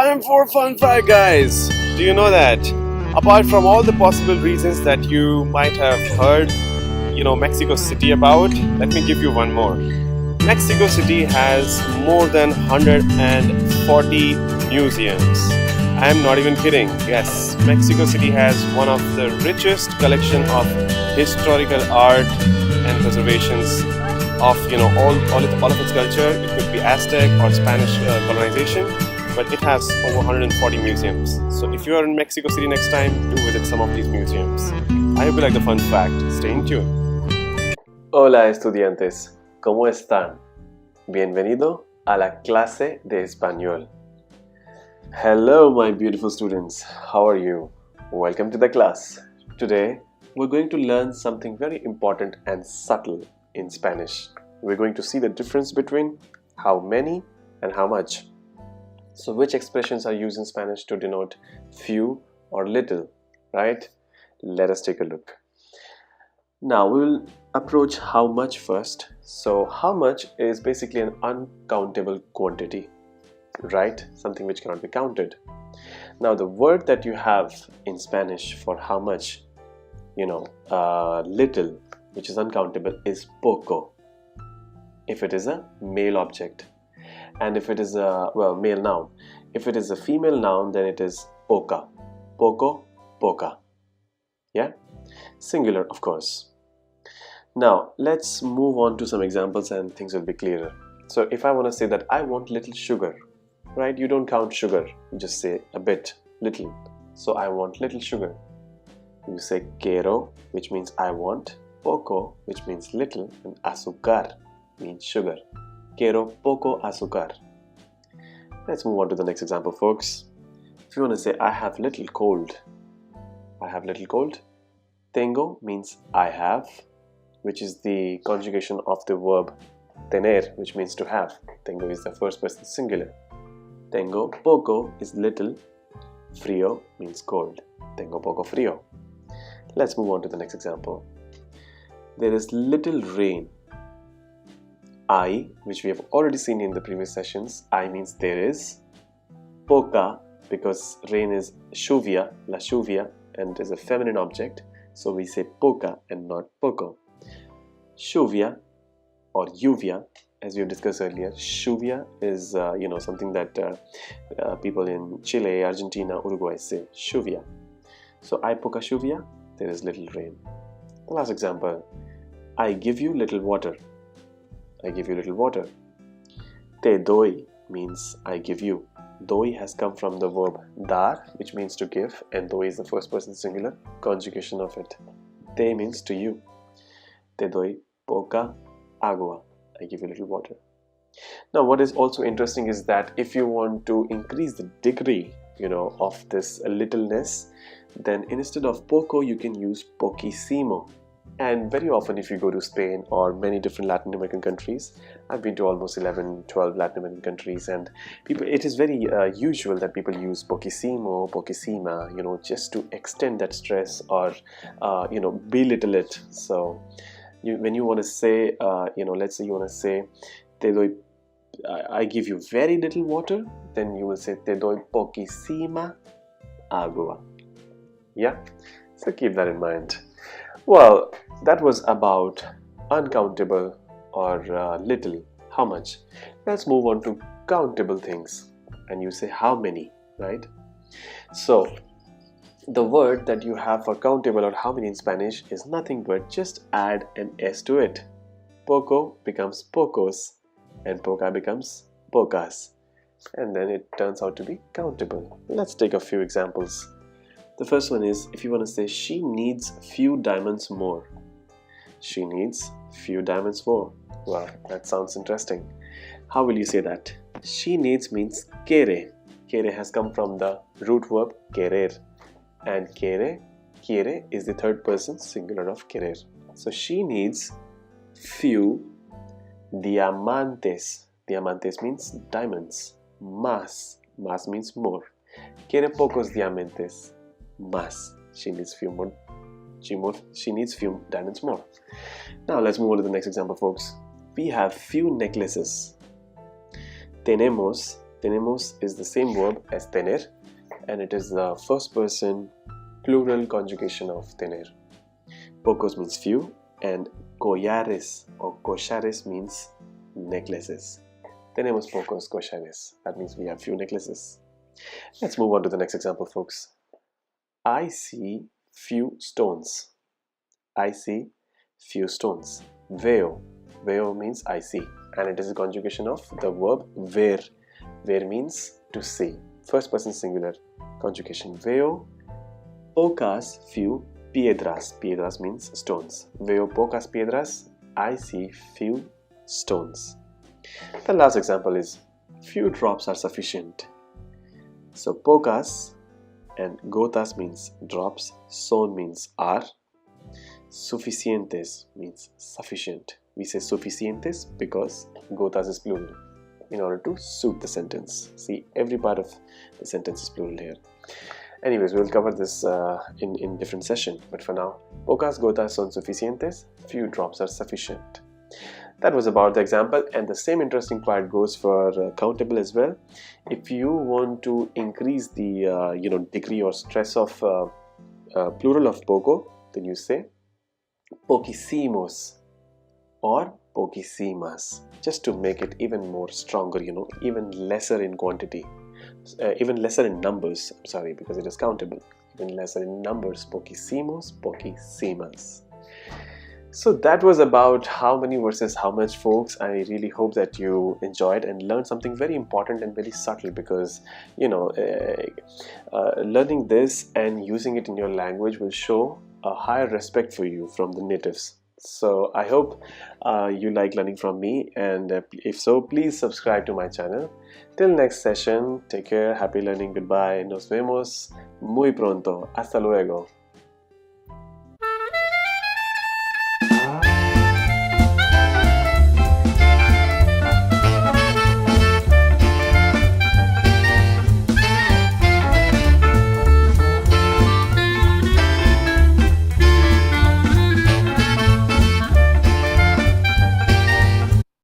time for fun fact, guys. Do you know that? Apart from all the possible reasons that you might have heard, Mexico City about, let me give you one more. Mexico City has more than 140 museums. I am not even kidding. Yes, Mexico City has one of the richest collection of historical art and preservations of all of its culture. It could be Aztec or Spanish colonization, but it has over 140 museums. So if you are in Mexico City next time, do visit some of these museums. I hope you like the fun fact. Stay tuned. Hola estudiantes, ¿cómo están? Bienvenido a la clase de español. Hello my beautiful students, how are you? Welcome to the class. Today we're going to learn something very important and subtle in Spanish. We're going to see the difference between how many and how much. So which expressions are used in Spanish to denote few or little, right? Let us take a look. Now we will approach how much first. So how much is basically an uncountable quantity, right? Something which cannot be counted. Now the word that you have in Spanish for how much, little, which is uncountable, is poco if it is a male object, and if it is a male noun. If it is a female noun, then it is poca, poco, poca. Yeah, singular of course. Now let's move on to some examples and things will be clearer. So if I want to say that I want little sugar, right? You don't count sugar, you just say a bit, little. So I want little sugar. You say quiero, which means I want, poco, which means little, and azúcar means sugar. Quiero poco azúcar. Let's move on to the next example, folks. If you want to say I have little cold, I have little cold. Tengo means I have, which is the conjugation of the verb tener, which means to have. Tengo is the first person singular. Tengo poco is little. Frío means cold. Tengo poco frío. Let's move on to the next example. There is little rain. I, which we have already seen in the previous sessions, I means there is. Poca, because rain is lluvia, la lluvia, and is a feminine object, so we say poca and not poco. Lluvia or lluvia, as we have discussed earlier, lluvia is something that people in Chile, Argentina, Uruguay say lluvia. So I poca lluvia, there is little rain. The last example, I give you little water. I give you little water. Te doy means I give you. Doy has come from the verb dar, which means to give, and doy is the first person singular conjugation of it. Te means to you. Te doy poca agua. I give you little water. Now what is also interesting is that if you want to increase the degree of this littleness, then instead of poco you can use poquísimo. And very often if you go to Spain or many different Latin American countries, I've been to almost 11-12 Latin American countries, and it is very usual that people use poquísimo, poquísima, just to extend that stress or belittle it. So when you want to say, let's say you want to say te doy, I give you very little water, then you will say te doy poquísima agua. Yeah, so keep that in mind. Well, that was about uncountable or little, how much. Let's move on to countable things. And you say how many, right? So the word that you have for countable or how many in Spanish is nothing but just add an S to it. Poco becomes pocos and poca becomes pocas. And then it turns out to be countable. Let's take a few examples. The first one is, if you want to say she needs few diamonds more. She needs few diamonds more. Well, that sounds interesting. How will you say that? She needs means quiere. Quiere has come from the root verb querer. And quiere is the third person singular of querer. So she needs few diamantes. Diamantes means diamonds. Más means more. Quiere pocos diamantes. Más. She needs few more. She needs few diamonds more. Now let's move on to the next example, folks. We have few necklaces. Tenemos Tenemos is the same verb as tener, and it is the first person plural conjugation of tener. Pocos means few, and collares or collares means necklaces. Tenemos pocos collares. That means we have few necklaces. Let's move on to the next example, folks. I see few stones. I see few stones. Veo. Veo means I see, and it is a conjugation of the verb ver. Ver means to see. First person singular conjugation. Veo pocas few piedras. Piedras means stones. Veo pocas piedras. I see few stones. The last example is few drops are sufficient. So pocas and gotas means drops. Son means are. Suficientes means sufficient. We say suficientes because gotas is plural in order to suit the sentence. See, every part of the sentence is plural here. Anyways, we will cover this in different session, but for now, pocas gotas son suficientes, few drops are sufficient. That was about the example, and the same interesting part goes for countable as well. If you want to increase the degree or stress of plural of poco, then you say poquisimos or poquisimas, just to make it even more stronger, even lesser in quantity, even lesser in numbers, I'm sorry, because it is countable, even lesser in numbers, poquisimos, poquisimas. So that was about how many versus how much, folks. I really hope that you enjoyed and learned something very important and very subtle, because learning this and using it in your language will show a higher respect for you from the natives. So I hope you like learning from me, and if so, please subscribe to my channel. Till next session, take care, happy learning, goodbye, nos vemos muy pronto, hasta luego.